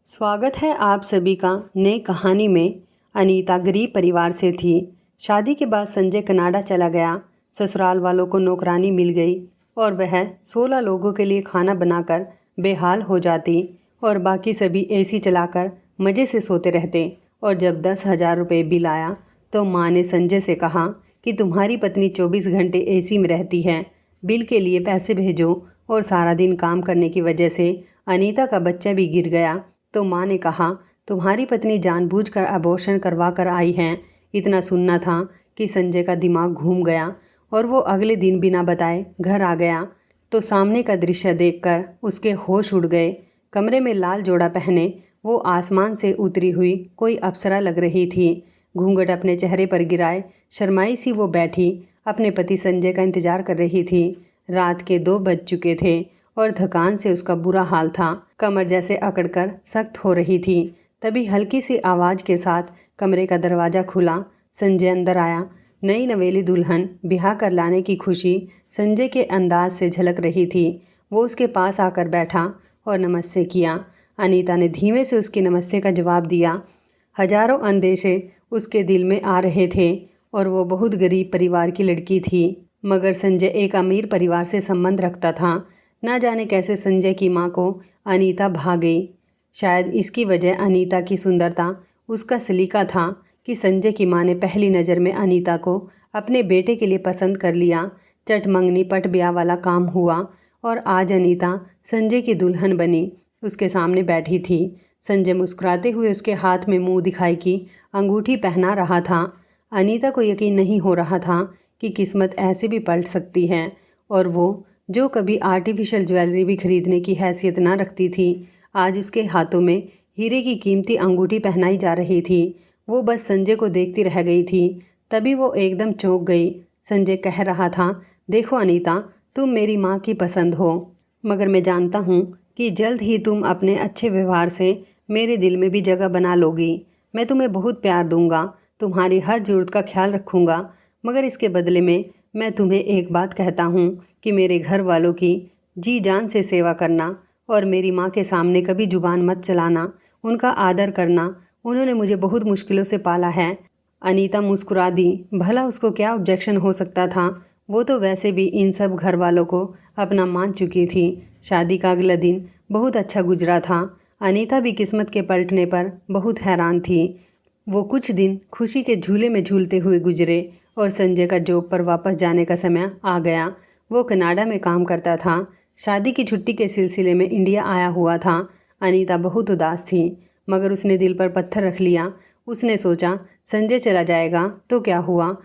स्वागत है आप सभी का नई कहानी में। अनीता गरीब परिवार से थी। शादी के बाद संजय कनाडा चला गया। ससुराल वालों को नौकरानी मिल गई और वह 16 लोगों के लिए खाना बनाकर बेहाल हो जाती और बाकी सभी एसी चलाकर मज़े से सोते रहते। और जब 10,000 रुपये बिल आया तो माँ ने संजय से कहा कि तुम्हारी पत्नी 24 घंटे एसी में रहती है, बिल के लिए पैसे भेजो। और सारा दिन काम करने की वजह से अनीता का बच्चा भी गिर गया तो माँ ने कहा, तुम्हारी पत्नी जानबूझकर अबॉर्शन करवा कर आई हैं। इतना सुनना था कि संजय का दिमाग घूम गया और वो अगले दिन बिना बताए घर आ गया तो सामने का दृश्य देखकर उसके होश उड़ गए। कमरे में लाल जोड़ा पहने वो आसमान से उतरी हुई कोई अप्सरा लग रही थी। घूंघट अपने चेहरे पर गिराए शर्माई सी वो बैठी अपने पति संजय का इंतजार कर रही थी। रात के 2 बज चुके थे और थकान से उसका बुरा हाल था। कमर जैसे अकड़कर सख्त हो रही थी। तभी हल्की सी आवाज़ के साथ कमरे का दरवाज़ा खुला। संजय अंदर आया। नई नवेली दुल्हन ब्याह कर लाने की खुशी संजय के अंदाज से झलक रही थी। वो उसके पास आकर बैठा और नमस्ते किया। अनीता ने धीमे से उसके नमस्ते का जवाब दिया। हजारों अंदेशे उसके दिल में आ रहे थे और वो बहुत गरीब परिवार की लड़की थी, मगर संजय एक अमीर परिवार से संबंध रखता था। ना जाने कैसे संजय की माँ को अनीता भा गई। शायद इसकी वजह अनीता की सुंदरता, उसका सलीका था कि संजय की माँ ने पहली नज़र में अनीता को अपने बेटे के लिए पसंद कर लिया। चट मंगनी पट ब्याह वाला काम हुआ और आज अनीता संजय की दुल्हन बनी उसके सामने बैठी थी। संजय मुस्कुराते हुए उसके हाथ में मुंह दिखाई की अंगूठी पहना रहा था। अनीता को यकीन नहीं हो रहा था कि किस्मत ऐसे भी पलट सकती है और वो जो कभी आर्टिफिशियल ज्वेलरी भी खरीदने की हैसियत ना रखती थी, आज उसके हाथों में हीरे की कीमती अंगूठी पहनाई जा रही थी। वो बस संजय को देखती रह गई थी। तभी वो एकदम चौंक गई। संजय कह रहा था, देखो अनीता, तुम मेरी माँ की पसंद हो, मगर मैं जानता हूँ कि जल्द ही तुम अपने अच्छे व्यवहार से मेरे दिल में भी जगह बना लोगी। मैं तुम्हें बहुत प्यार दूंगा, तुम्हारी हर ज़रूरत का ख्याल रखूँगा, मगर इसके बदले में मैं तुम्हें एक बात कहता हूँ कि मेरे घर वालों की जी जान से सेवा करना और मेरी माँ के सामने कभी जुबान मत चलाना, उनका आदर करना। उन्होंने मुझे बहुत मुश्किलों से पाला है। अनीता मुस्कुरा दी। भला उसको क्या ऑब्जेक्शन हो सकता था? वो तो वैसे भी इन सब घर वालों को अपना मान चुकी थी। शादी का अगला दिन बहुत अच्छा गुजरा था। अनीता भी किस्मत के पलटने पर बहुत हैरान थी। वो कुछ दिन खुशी के झूले में झूलते हुए गुजरे और संजय का जॉब पर वापस जाने का समय आ गया। वो कनाडा में काम करता था। शादी की छुट्टी के सिलसिले में इंडिया आया हुआ था। अनीता बहुत उदास थी, मगर उसने दिल पर पत्थर रख लिया। उसने सोचा, संजय चला जाएगा तो क्या हुआ,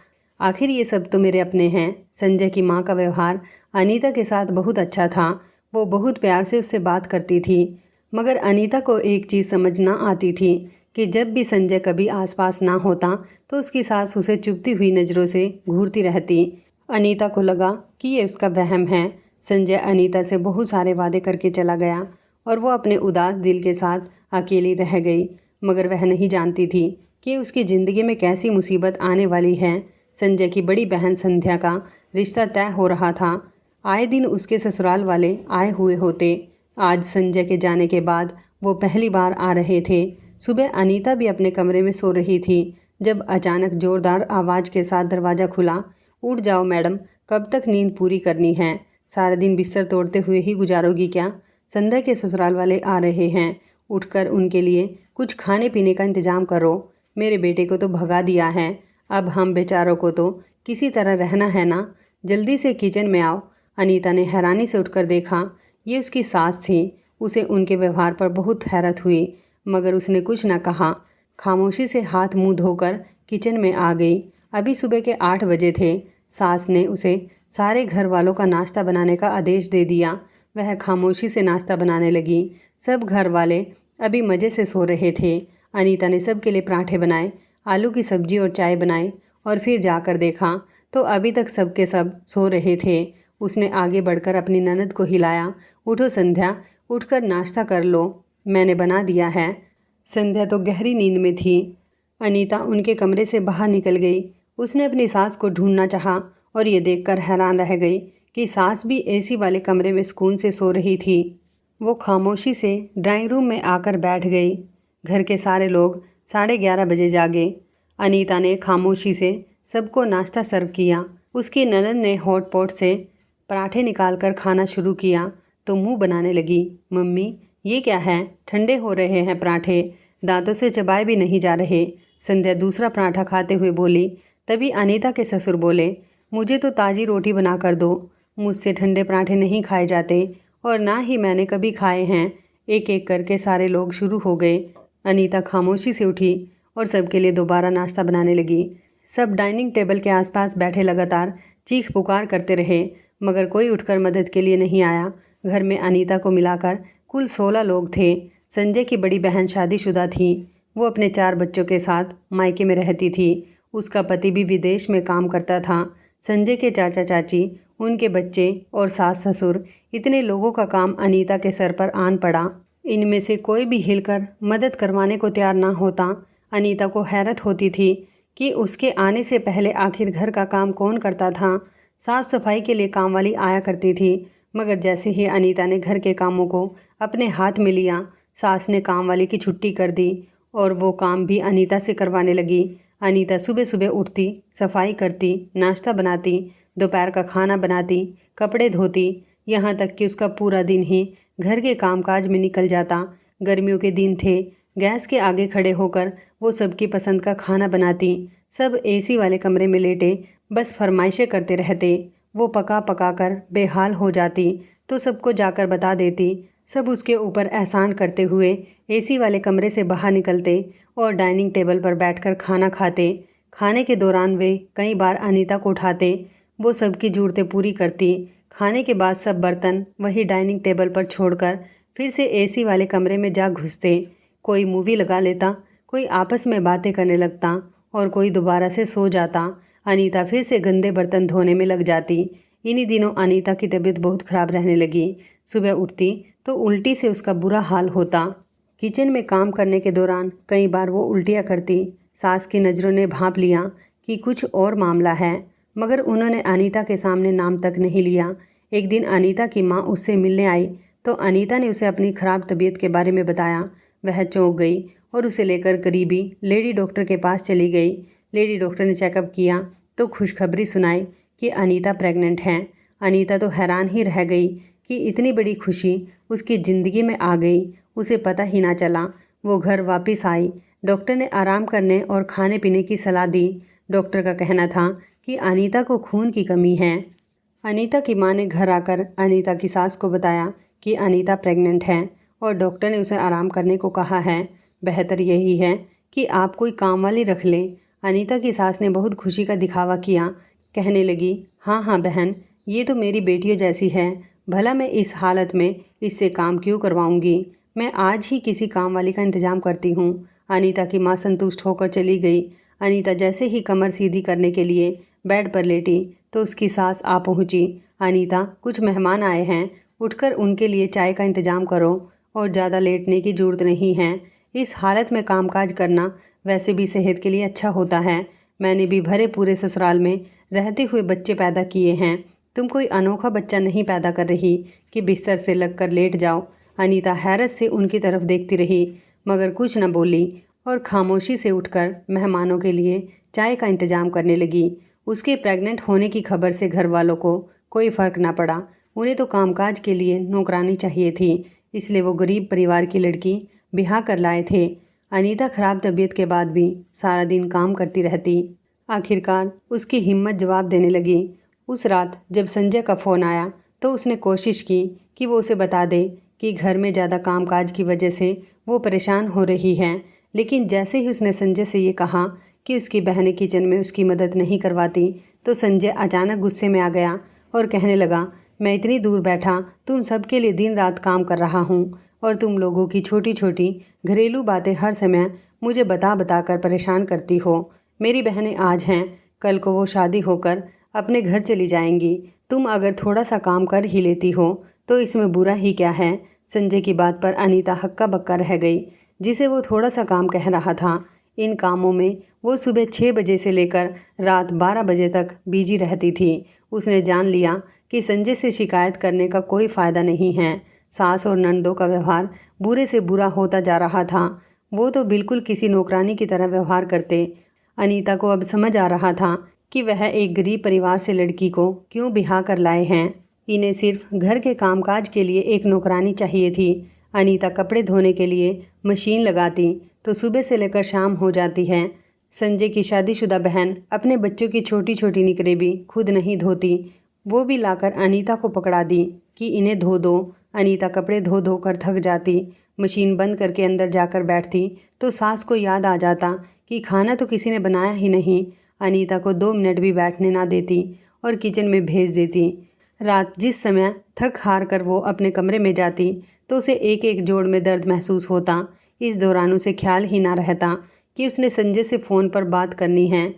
आखिर ये सब तो मेरे अपने हैं। संजय की माँ का व्यवहार अनीता के साथ बहुत अच्छा था। वो बहुत प्यार से उससे बात करती थी, मगर अनीता को एक चीज़ समझ ना आती थी कि जब भी संजय कभी आसपास ना होता तो उसकी सास उसे चुभती हुई नज़रों से घूरती रहती। अनीता को लगा कि ये उसका वहम है। संजय अनीता से बहुत सारे वादे करके चला गया और वो अपने उदास दिल के साथ अकेली रह गई, मगर वह नहीं जानती थी कि उसकी ज़िंदगी में कैसी मुसीबत आने वाली है। संजय की बड़ी बहन संध्या का रिश्ता तय हो रहा था। आए दिन उसके ससुराल वाले आए हुए होते। आज संजय के जाने के बाद वो पहली बार आ रहे थे। सुबह अनीता भी अपने कमरे में सो रही थी जब अचानक ज़ोरदार आवाज़ के साथ दरवाज़ा खुला। उठ जाओ मैडम, कब तक नींद पूरी करनी है? सारा दिन बिस्तर तोड़ते हुए ही गुजारोगी क्या? संध्या के ससुराल वाले आ रहे हैं, उठकर उनके लिए कुछ खाने पीने का इंतज़ाम करो। मेरे बेटे को तो भगा दिया है, अब हम बेचारों को तो किसी तरह रहना है ना। जल्दी से किचन में आओ। अनीता ने हैरानी से उठकर देखा। ये उसकी सास थी। उसे उनके व्यवहार पर बहुत हैरत हुई, मगर उसने कुछ न कहा। खामोशी से हाथ मुंह धोकर किचन में आ गई। अभी सुबह के 8 बजे थे। सास ने उसे सारे घर वालों का नाश्ता बनाने का आदेश दे दिया। वह खामोशी से नाश्ता बनाने लगी। सब घर वाले अभी मज़े से सो रहे थे। अनीता ने सबके लिए पराठे बनाए, आलू की सब्जी और चाय बनाई और फिर जाकर देखा तो अभी तक सबके सब सो रहे थे। उसने आगे बढ़कर अपनी ननद को हिलाया, उठो संध्या, उठकर नाश्ता कर लो, मैंने बना दिया है। संध्या तो गहरी नींद में थी। अनीता उनके कमरे से बाहर निकल गई। उसने अपनी सास को ढूंढना चाहा और ये देखकर हैरान रह गई कि सास भी एसी वाले कमरे में सुकून से सो रही थी। वो खामोशी से ड्राइंग रूम में आकर बैठ गई। घर के सारे लोग 11:30 बजे जागे। अनीता ने खामोशी से सबको नाश्ता सर्व किया। उसकी ननद ने हॉट पॉट से पराठे निकालकर खाना शुरू किया तो मुंह बनाने लगी। मम्मी, ये क्या है? ठंडे हो रहे हैं पराठे, दांतों से चबाए भी नहीं जा रहे। संध्या दूसरा पराठा खाते हुए बोली। तभी अनीता के ससुर बोले, मुझे तो ताज़ी रोटी बना कर दो, मुझसे ठंडे पराठे नहीं खाए जाते और ना ही मैंने कभी खाए हैं। एक एक करके सारे लोग शुरू हो गए। अनीता खामोशी से उठी और सबके लिए दोबारा नाश्ता बनाने लगी। सब डाइनिंग टेबल के आसपास बैठे लगातार चीख पुकार करते रहे, मगर कोई उठकर मदद के लिए नहीं आया। घर में अनीता को मिलाकर कुल 16 लोग थे। संजय की बड़ी बहन शादीशुदा थी। वो अपने 4 बच्चों के साथ मायके में रहती थी। उसका पति भी विदेश में काम करता था। संजय के चाचा चाची, उनके बच्चे और सास ससुर, इतने लोगों का काम अनीता के सर पर आन पड़ा। इनमें से कोई भी हिलकर मदद करवाने को तैयार ना होता। अनीता को हैरत होती थी कि उसके आने से पहले आखिर घर का काम कौन करता था। साफ सफाई के लिए काम वाली आया करती थी, मगर जैसे ही अनीता ने घर के कामों को अपने हाथ में लिया, सास ने काम वाली की छुट्टी कर दी और वो काम भी अनीता से करवाने लगी। अनीता सुबह सुबह उठती, सफाई करती, नाश्ता बनाती, दोपहर का खाना बनाती, कपड़े धोती, यहाँ तक कि उसका पूरा दिन ही घर के कामकाज में निकल जाता। गर्मियों के दिन थे। गैस के आगे खड़े होकर वो सबकी पसंद का खाना बनाती। सब एसी वाले कमरे में लेटे बस फरमाइशें करते रहते। वो पका पका कर बेहाल हो जाती तो सबको जाकर बता देती। सब उसके ऊपर एहसान करते हुए एसी वाले कमरे से बाहर निकलते और डाइनिंग टेबल पर बैठकर खाना खाते। खाने के दौरान वे कई बार अनीता को उठाते। वो सबकी ज़रूरतें पूरी करती। खाने के बाद सब बर्तन वही डाइनिंग टेबल पर छोड़कर फिर से एसी वाले कमरे में जा घुसते। कोई मूवी लगा लेता, कोई आपस में बातें करने लगता और कोई दोबारा से सो जाता। अनीता फिर से गंदे बर्तन धोने में लग जाती। इन्हीं दिनों अनीता की तबीयत बहुत ख़राब रहने लगी। सुबह उठती तो उल्टी से उसका बुरा हाल होता। किचन में काम करने के दौरान कई बार वो उल्टियाँ करती। सास की नज़रों ने भांप लिया कि कुछ और मामला है, मगर उन्होंने अनीता के सामने नाम तक नहीं लिया। एक दिन अनीता की माँ उससे मिलने आई तो अनीता ने उसे अपनी ख़राब तबीयत के बारे में बताया। वह चौंक गई और उसे लेकर करीबी लेडी डॉक्टर के पास चली गई। लेडी डॉक्टर ने चेकअप किया तो खुशखबरी सुनाई कि अनीता प्रेग्नेंट है। अनीता तो हैरान ही रह गई कि इतनी बड़ी खुशी उसकी ज़िंदगी में आ गई, उसे पता ही ना चला। वो घर वापस आई। डॉक्टर ने आराम करने और खाने पीने की सलाह दी। डॉक्टर का कहना था कि अनीता को खून की कमी है। अनीता की मां ने घर आकर अनीता की सास को बताया कि अनीता प्रेग्नेंट है और डॉक्टर ने उसे आराम करने को कहा है। बेहतर यही है कि आप कोई काम वाली रख लें। अनीता की सास ने बहुत खुशी का दिखावा किया। कहने लगी, हाँ हाँ बहन, ये तो मेरी बेटियों जैसी है। भला मैं इस हालत में इससे काम क्यों करवाऊंगी। मैं आज ही किसी काम वाली का इंतज़ाम करती हूँ। अनीता की माँ संतुष्ट होकर चली गई। अनीता जैसे ही कमर सीधी करने के लिए बेड पर लेटी तो उसकी सास आ पहुँची। अनीता, कुछ मेहमान आए हैं, उठकर उनके लिए चाय का इंतज़ाम करो और ज़्यादा लेटने की ज़रूरत नहीं है। इस हालत में कामकाज करना वैसे भी सेहत के लिए अच्छा होता है। मैंने भी भरे पूरे ससुराल में रहते हुए बच्चे पैदा किए हैं। तुम कोई अनोखा बच्चा नहीं पैदा कर रही कि बिस्तर से लगकर लेट जाओ। अनीता हैरत से उनकी तरफ देखती रही, मगर कुछ न बोली और खामोशी से उठकर मेहमानों के लिए चाय का इंतज़ाम करने लगी। उसके प्रेग्नेंट होने की खबर से घर वालों को कोई फ़र्क ना पड़ा। उन्हें तो कामकाज के लिए नौकरानी चाहिए थी, इसलिए वो गरीब परिवार की लड़की ब्याह कर लाए थे। अनीता खराब तबीयत के बाद भी सारा दिन काम करती रहती। आखिरकार उसकी हिम्मत जवाब देने लगी। उस रात जब संजय का फ़ोन आया तो उसने कोशिश की कि वो उसे बता दे कि घर में ज़्यादा कामकाज की वजह से वो परेशान हो रही है। लेकिन जैसे ही उसने संजय से ये कहा कि उसकी बहनें किचन में उसकी मदद नहीं करवाती तो संजय अचानक गुस्से में आ गया और कहने लगा, मैं इतनी दूर बैठा तुम सबके लिए दिन रात काम कर रहा हूँ और तुम लोगों की छोटी छोटी घरेलू बातें हर समय मुझे बता बता कर परेशान करती हो। मेरी बहनें आज हैं, कल को वो शादी होकर अपने घर चली जाएंगी। तुम अगर थोड़ा सा काम कर ही लेती हो तो इसमें बुरा ही क्या है। संजय की बात पर अनीता हक्का बक्का रह गई। जिसे वो थोड़ा सा काम कह रहा था, इन कामों में वो सुबह 6 बजे से लेकर रात 12 बजे तक बिजी रहती थी। उसने जान लिया कि संजय से शिकायत करने का कोई फ़ायदा नहीं है। सास और ननदों का व्यवहार बुरे से बुरा होता जा रहा था। वो तो बिल्कुल किसी नौकरानी की तरह व्यवहार करते। अनीता को अब समझ आ रहा था कि वह एक गरीब परिवार से लड़की को क्यों ब्याह कर लाए हैं। इन्हें सिर्फ घर के कामकाज के लिए एक नौकरानी चाहिए थी। अनीता कपड़े धोने के लिए मशीन लगाती तो सुबह से लेकर शाम हो जाती है। संजय की शादीशुदा बहन अपने बच्चों की छोटी छोटी निकरें भी खुद नहीं धोती। वो भी लाकर अनीता को पकड़ा दी कि इन्हें धो दो। अनीता कपड़े धो धो कर थक जाती। मशीन बंद करके अंदर जाकर बैठती तो सास को याद आ जाता कि खाना तो किसी ने बनाया ही नहीं। अनीता को 2 मिनट भी बैठने ना देती और किचन में भेज देती। रात जिस समय थक हार कर वो अपने कमरे में जाती तो उसे एक एक जोड़ में दर्द महसूस होता। इस दौरान उसे ख्याल ही ना रहता कि उसने संजय से फ़ोन पर बात करनी है।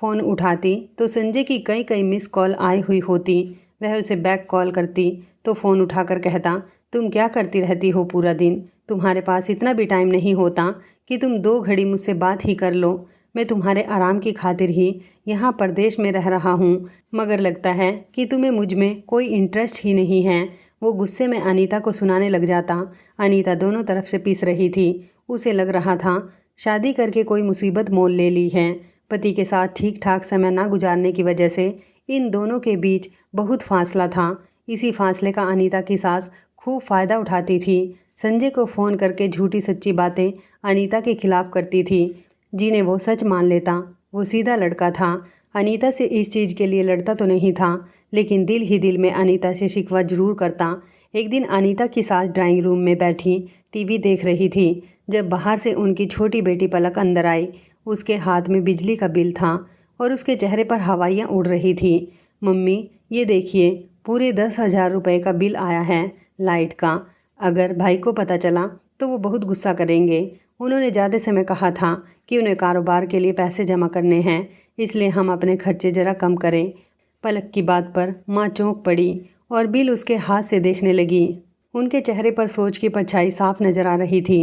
फ़ोन उठाती तो संजय की कई कई मिस कॉल आई हुई होती। वह उसे बैक कॉल करती तो फ़ोन उठाकर कहता, तुम क्या करती रहती हो पूरा दिन? तुम्हारे पास इतना भी टाइम नहीं होता कि तुम 2 घड़ी मुझसे बात ही कर लो। मैं तुम्हारे आराम की खातिर ही यहाँ परदेश में रह रहा हूँ, मगर लगता है कि तुम्हें मुझ में कोई इंटरेस्ट ही नहीं है। वो गुस्से में अनीता को सुनाने लग जाता। अनीता दोनों तरफ से पिस रही थी। उसे लग रहा था शादी करके कोई मुसीबत मोल ले ली है। पति के साथ ठीक ठाक समय ना गुजारने की वजह से इन दोनों के बीच बहुत फासला था। इसी फासले का अनीता की सास खूब फ़ायदा उठाती थी। संजय को फ़ोन करके झूठी सच्ची बातें अनीता के खिलाफ करती थी, जिन्हें वो सच मान लेता। वो सीधा लड़का था। अनीता से इस चीज़ के लिए लड़ता तो नहीं था, लेकिन दिल ही दिल में अनीता से शिकवा जरूर करता। एक दिन अनीता की सास ड्राइंग रूम में बैठी टीवी देख रही थी जब बाहर से उनकी छोटी बेटी पलक अंदर आई। उसके हाथ में बिजली का बिल था और उसके चेहरे पर हवाइयाँ उड़ रही थी। मम्मी, ये देखिए, पूरे 10,000 रुपये का बिल आया है लाइट का। अगर भाई को पता चला तो वो बहुत गुस्सा करेंगे। उन्होंने ज़्यादा समय कहा था कि उन्हें कारोबार के लिए पैसे जमा करने हैं, इसलिए हम अपने खर्चे ज़रा कम करें। पलक की बात पर माँ चौंक पड़ी और बिल उसके हाथ से देखने लगी। उनके चेहरे पर सोच की परछाई साफ नजर आ रही थी।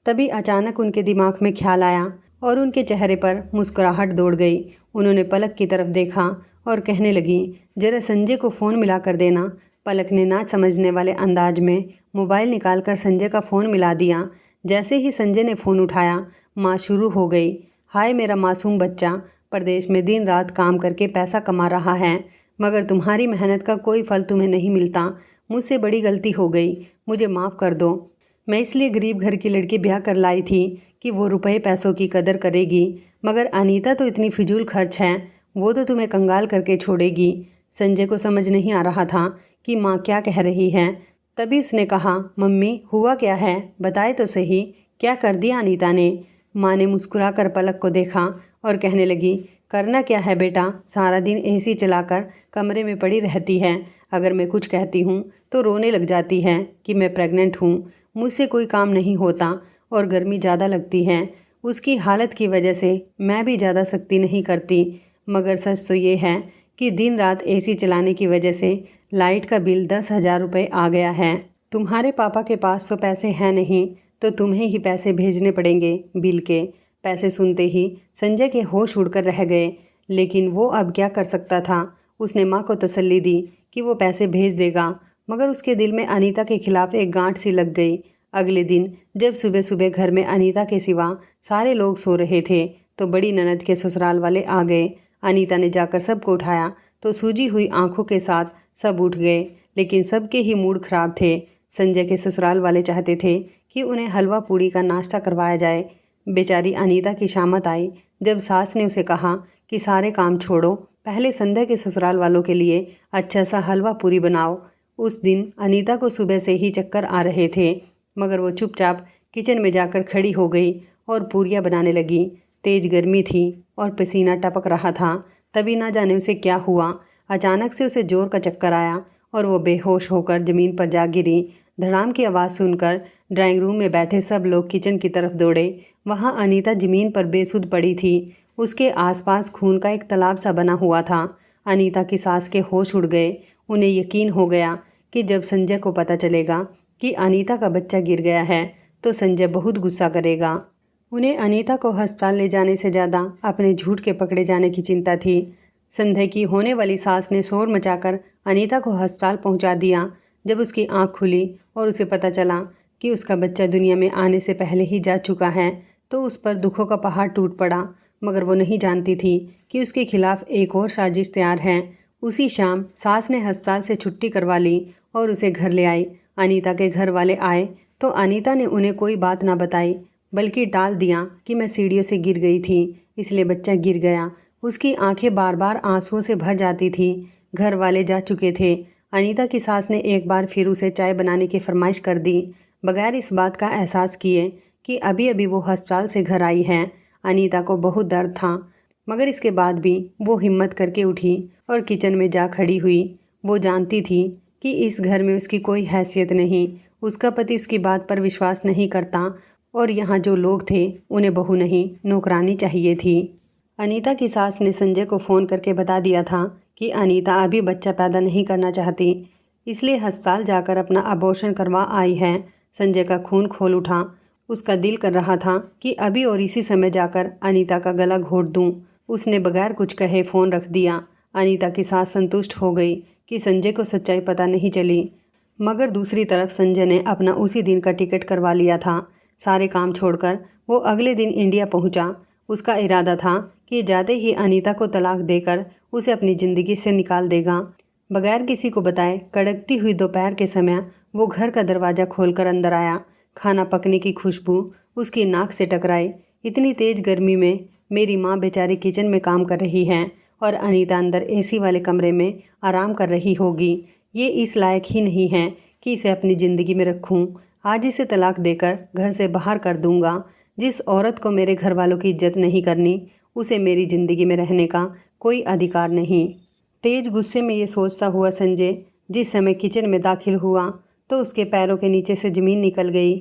तभी अचानक उनके दिमाग में ख्याल आया और उनके चेहरे पर मुस्कुराहट दौड़ गई। उन्होंने पलक की तरफ देखा और कहने लगी, जरा संजय को फ़ोन मिला कर देना। पलक ने ना समझने वाले अंदाज में मोबाइल निकालकर संजय का फ़ोन मिला दिया। जैसे ही संजय ने फ़ोन उठाया, माँ शुरू हो गई, हाय मेरा मासूम बच्चा, परदेश में दिन रात काम करके पैसा कमा रहा है, मगर तुम्हारी मेहनत का कोई फल तुम्हें नहीं मिलता। मुझसे बड़ी गलती हो गई, मुझे माफ़ कर दो। मैं इसलिए गरीब घर की लड़की ब्याह कर लाई थी कि वो रुपए पैसों की कदर करेगी, मगर अनीता तो इतनी फिजूल खर्च है, वो तो तुम्हें कंगाल करके छोड़ेगी। संजय को समझ नहीं आ रहा था कि माँ क्या कह रही है। तभी उसने कहा, मम्मी हुआ क्या है, बताए तो सही, क्या कर दिया अनीता ने? माँ ने मुस्कुरा कर पलक को देखा और कहने लगी, करना क्या है बेटा, सारा दिन एसी चलाकर कमरे में पड़ी रहती है। अगर मैं कुछ कहती हूँ तो रोने लग जाती है कि मैं प्रेग्नेंट हूँ, मुझसे कोई काम नहीं होता और गर्मी ज़्यादा लगती है। उसकी हालत की वजह से मैं भी ज़्यादा सख्ती नहीं करती, मगर सच तो ये है कि दिन रात एसी चलाने की वजह से लाइट का बिल 10,000 रुपये आ गया है। तुम्हारे पापा के पास तो पैसे हैं नहीं, तो तुम्हें ही पैसे भेजने पड़ेंगे बिल के। पैसे सुनते ही संजय के होश उड़कर रह गए, लेकिन वो अब क्या कर सकता था। उसने माँ को तसल्ली दी कि वो पैसे भेज देगा, मगर उसके दिल में अनीता के खिलाफ एक गांठ सी लग गई। अगले दिन जब सुबह सुबह घर में अनीता के सिवा सारे लोग सो रहे थे तो बड़ी ननद के ससुराल वाले आ गए। अनीता ने जाकर सबको उठाया तो सूजी हुई आंखों के साथ सब उठ गए, लेकिन सबके ही मूड खराब थे। संजय के ससुराल वाले चाहते थे कि उन्हें हलवा पूड़ी का नाश्ता करवाया जाए। बेचारी अनीता की शामत आई जब सास ने उसे कहा कि सारे काम छोड़ो, पहले संजय के ससुराल वालों के लिए अच्छा सा हलवा पूरी बनाओ। उस दिन अनीता को सुबह से ही चक्कर आ रहे थे, मगर वो चुपचाप किचन में जाकर खड़ी हो गई और पूरियाँ बनाने लगी। तेज़ गर्मी थी और पसीना टपक रहा था। तभी ना जाने उसे क्या हुआ, अचानक से उसे जोर का चक्कर आया और वो बेहोश होकर ज़मीन पर जा गिरी। धड़ाम की आवाज़ सुनकर ड्राइंग रूम में बैठे सब लोग किचन की तरफ दौड़े। वहाँ अनीता ज़मीन पर बेसुध पड़ी थी। उसके आसपास खून का एक तालाब सा बना हुआ था। अनीता की सास के होश उड़ गए। उन्हें यकीन हो गया कि जब संजय को पता चलेगा कि अनीता का बच्चा गिर गया है तो संजय बहुत गुस्सा करेगा। उन्हें अनीता को अस्पताल ले जाने से ज़्यादा अपने झूठ के पकड़े जाने की चिंता थी। संध्या की होने वाली सास ने शोर मचाकर अनीता को अस्पताल पहुंचा दिया। जब उसकी आंख खुली और उसे पता चला कि उसका बच्चा दुनिया में आने से पहले ही जा चुका है तो उस पर दुखों का पहाड़ टूट पड़ा। मगर वो नहीं जानती थी कि उसके खिलाफ एक और साजिश तैयार है। उसी शाम सास ने अस्पताल से छुट्टी करवा ली और उसे घर ले आई। अनीता के घर वाले आए तो अनीता ने उन्हें कोई बात ना बताई, बल्कि टाल दिया कि मैं सीढ़ियों से गिर गई थी, इसलिए बच्चा गिर गया। उसकी आंखें बार बार आंसुओं से भर जाती थी। घर वाले जा चुके थे। अनीता की सास ने एक बार फिर उसे चाय बनाने की फरमाइश कर दी, बगैर इस बात का एहसास किए कि अभी अभी वो अस्पताल से घर आई है। अनीता को बहुत दर्द था, मगर इसके बाद भी वो हिम्मत करके उठी और किचन में जा खड़ी हुई। वो जानती थी कि इस घर में उसकी कोई हैसियत नहीं, उसका पति उसकी बात पर विश्वास नहीं करता और यहाँ जो लोग थे उन्हें बहू नहीं नौकरानी चाहिए थी। अनीता की सास ने संजय को फ़ोन करके बता दिया था कि अनीता अभी बच्चा पैदा नहीं करना चाहती, इसलिए अस्पताल जाकर अपना अबॉर्शन करवा आई है। संजय का खून खोल उठा। उसका दिल कर रहा था कि अभी और इसी समय जाकर अनीता का गला घोट दूं। उसने बगैर कुछ कहे फ़ोन रख दिया। अनीता की सास संतुष्ट हो गई कि संजय को सच्चाई पता नहीं चली, मगर दूसरी तरफ संजय ने अपना उसी दिन का टिकट करवा लिया था। सारे काम छोड़कर वो अगले दिन इंडिया पहुंचा। उसका इरादा था कि जाते ही अनीता को तलाक देकर उसे अपनी ज़िंदगी से निकाल देगा। बगैर किसी को बताए कड़कती हुई दोपहर के समय वो घर का दरवाज़ा खोलकर अंदर आया। खाना पकने की खुशबू उसकी नाक से टकराई। इतनी तेज़ गर्मी में मेरी माँ बेचारी किचन में काम कर रही है और अनीता अंदर एसी वाले कमरे में आराम कर रही होगी। ये इस लायक ही नहीं है कि इसे अपनी ज़िंदगी में रखूं। आज इसे तलाक देकर घर से बाहर कर दूंगा। जिस औरत को मेरे घर वालों की इज्जत नहीं करनी, उसे मेरी ज़िंदगी में रहने का कोई अधिकार नहीं। तेज गुस्से में ये सोचता हुआ संजय जिस समय किचन में दाखिल हुआ तो उसके पैरों के नीचे से ज़मीन निकल गई।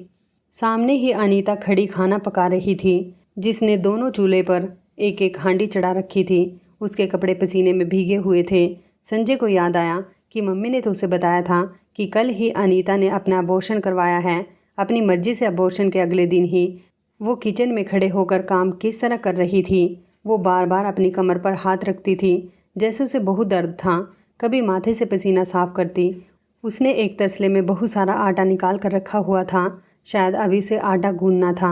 सामने ही अनीता खड़ी खाना पका रही थी, जिसने दोनों चूल्हे पर एक एक हांडी चढ़ा रखी थी। उसके कपड़े पसीने में भीगे हुए थे। संजय को याद आया कि मम्मी ने तो उसे बताया था कि कल ही अनीता ने अपना अबॉर्शन करवाया है। अपनी मर्जी से अबॉर्शन के अगले दिन ही वो किचन में खड़े होकर काम किस तरह कर रही थी। वो बार बार अपनी कमर पर हाथ रखती थी, जैसे उसे बहुत दर्द था। कभी माथे से पसीना साफ करती। उसने एक तसले में बहुत सारा आटा निकाल कर रखा हुआ था। शायद अभी उसे आटा गूंदना था।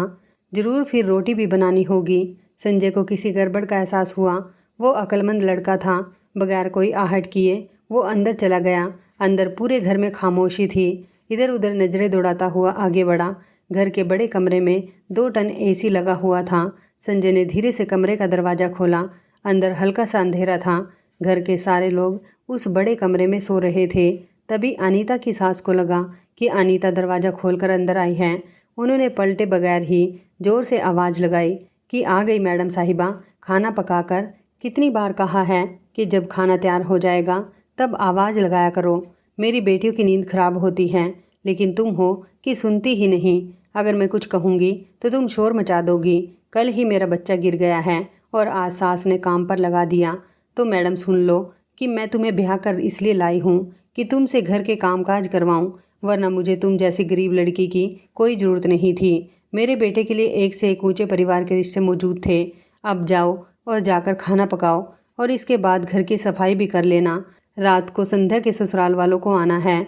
ज़रूर फिर रोटी भी बनानी होगी। संजय को किसी गड़बड़ का एहसास हुआ। वो अक्लमंद लड़का था। बगैर कोई आहट किए वो अंदर चला गया। अंदर पूरे घर में खामोशी थी। इधर उधर नज़रें दौड़ाता हुआ आगे बढ़ा। घर के बड़े कमरे में 2 टन एसी लगा हुआ था। संजय ने धीरे से कमरे का दरवाज़ा खोला। अंदर हल्का सा अंधेरा था। घर के सारे लोग उस बड़े कमरे में सो रहे थे। तभी अनीता की सास को लगा कि अनीता दरवाज़ा खोलकर अंदर आई है। उन्होंने पलटे बगैर ही ज़ोर से आवाज़ लगाई कि आ गई मैडम साहिबा, खाना पकाकर। कितनी बार कहा है कि जब खाना तैयार हो जाएगा तब आवाज़ लगाया करो। मेरी बेटियों की नींद खराब होती है, लेकिन तुम हो कि सुनती ही नहीं। अगर मैं कुछ कहूँगी तो तुम शोर मचा दोगी। कल ही मेरा बच्चा गिर गया है और आज सास ने काम पर लगा दिया। तो मैडम सुन लो कि मैं तुम्हें ब्याह कर इसलिए लाई हूँ कि तुमसे घर के कामकाज करवाऊँ, वरना मुझे तुम जैसी गरीब लड़की की कोई ज़रूरत नहीं थी। मेरे बेटे के लिए एक से एक ऊँचे परिवार के रिश्ते मौजूद थे। अब जाओ और जाकर खाना पकाओ और इसके बाद घर की सफाई भी कर लेना। रात को संध्या के ससुराल वालों को आना है,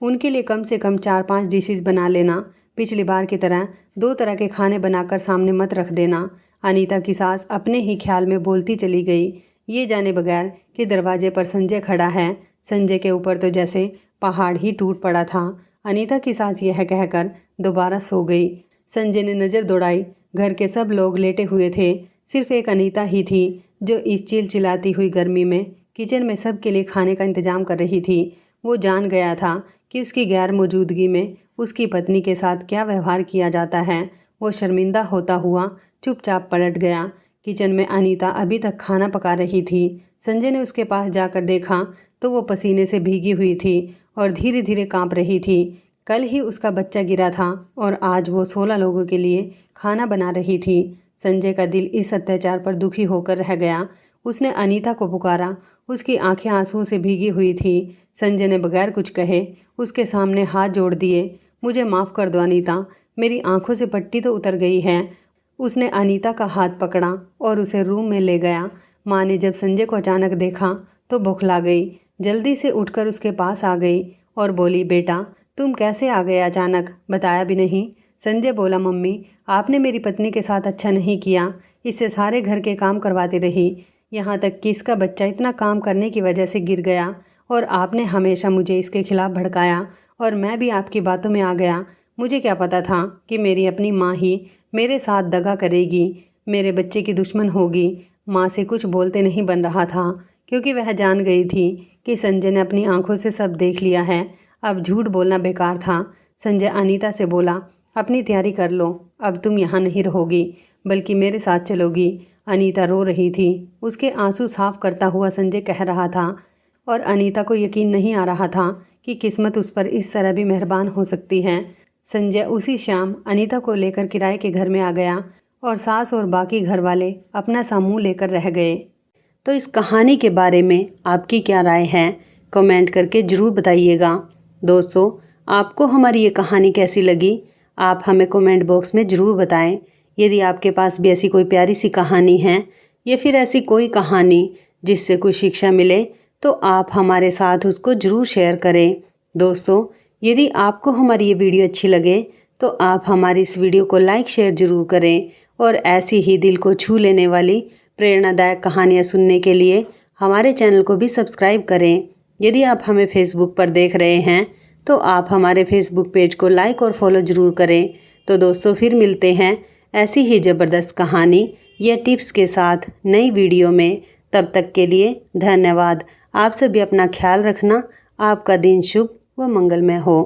उनके लिए कम से कम 4-5 डिशेस बना लेना। पिछली बार की तरह 2 तरह के खाने बनाकर सामने मत रख देना। अनीता की सास अपने ही ख्याल में बोलती चली गई, ये जाने बगैर कि दरवाजे पर संजय खड़ा है। संजय के ऊपर तो जैसे पहाड़ ही टूट पड़ा था। अनीता की सास यह कहकर दोबारा सो गई। संजय ने नज़र दौड़ाई। घर के सब लोग लेटे हुए थे। सिर्फ एक अनीता ही थी जो इस चिलचिलाती हुई गर्मी में किचन में सबके लिए खाने का इंतजाम कर रही थी। वो जान गया था कि उसकी गैर मौजूदगी में उसकी पत्नी के साथ क्या व्यवहार किया जाता है। वो शर्मिंदा होता हुआ चुपचाप पलट गया। किचन में अनीता अभी तक खाना पका रही थी। संजय ने उसके पास जाकर देखा तो वो पसीने से भीगी हुई थी और धीरे धीरे कांप रही थी। कल ही उसका बच्चा गिरा था और आज वो 16 लोगों के लिए खाना बना रही थी। संजय का दिल इस अत्याचार पर दुखी होकर रह गया। उसने अनीता को पुकारा। उसकी आंखें आंसुओं से भीगी हुई थी। संजय ने बगैर कुछ कहे उसके सामने हाथ जोड़ दिए। मुझे माफ़ कर दो अनीता, मेरी आंखों से पट्टी तो उतर गई है। उसने अनीता का हाथ पकड़ा और उसे रूम में ले गया। माँ ने जब संजय को अचानक देखा तो बौखला गई। जल्दी से उठकर उसके पास आ गई और बोली, बेटा तुम कैसे आ गए अचानक, बताया भी नहीं। संजय बोला, मम्मी आपने मेरी पत्नी के साथ अच्छा नहीं किया, इससे सारे घर के काम करवाती रही, यहाँ तक कि इसका बच्चा इतना काम करने की वजह से गिर गया और आपने हमेशा मुझे इसके खिलाफ़ भड़काया और मैं भी आपकी बातों में आ गया। मुझे क्या पता था कि मेरी अपनी माँ ही मेरे साथ दगा करेगी, मेरे बच्चे की दुश्मन होगी। माँ से कुछ बोलते नहीं बन रहा था क्योंकि वह जान गई थी कि संजय ने अपनी आंखों से सब देख लिया है, अब झूठ बोलना बेकार था। संजय अनीता से बोला, अपनी तैयारी कर लो, अब तुम यहाँ नहीं रहोगी बल्कि मेरे साथ चलोगी। अनीता रो रही थी, उसके आंसू साफ करता हुआ संजय कह रहा था और अनीता को यकीन नहीं आ रहा था कि किस्मत उस पर इस तरह भी मेहरबान हो सकती है। संजय उसी शाम अनीता को लेकर किराए के घर में आ गया और सास और बाकी घर वाले अपना सा मुँह लेकर रह गए। तो इस कहानी के बारे में आपकी क्या राय है, कमेंट करके ज़रूर बताइएगा। दोस्तों, आपको हमारी ये कहानी कैसी लगी, आप हमें कमेंट बॉक्स में ज़रूर बताएं। यदि आपके पास भी ऐसी कोई प्यारी सी कहानी है या फिर ऐसी कोई कहानी जिससे कुछ शिक्षा मिले तो आप हमारे साथ उसको ज़रूर शेयर करें। दोस्तों, यदि आपको हमारी ये वीडियो अच्छी लगे तो आप हमारी इस वीडियो को लाइक शेयर ज़रूर करें और ऐसी ही दिल को छू लेने वाली प्रेरणादायक कहानियाँ सुनने के लिए हमारे चैनल को भी सब्सक्राइब करें। यदि आप हमें फेसबुक पर देख रहे हैं तो आप हमारे फेसबुक पेज को लाइक और फॉलो ज़रूर करें। तो दोस्तों, फिर मिलते हैं ऐसी ही ज़बरदस्त कहानी या टिप्स के साथ नई वीडियो में। तब तक के लिए धन्यवाद। आप सभी अपना ख्याल रखना। आपका दिन शुभ व मंगलमय हो।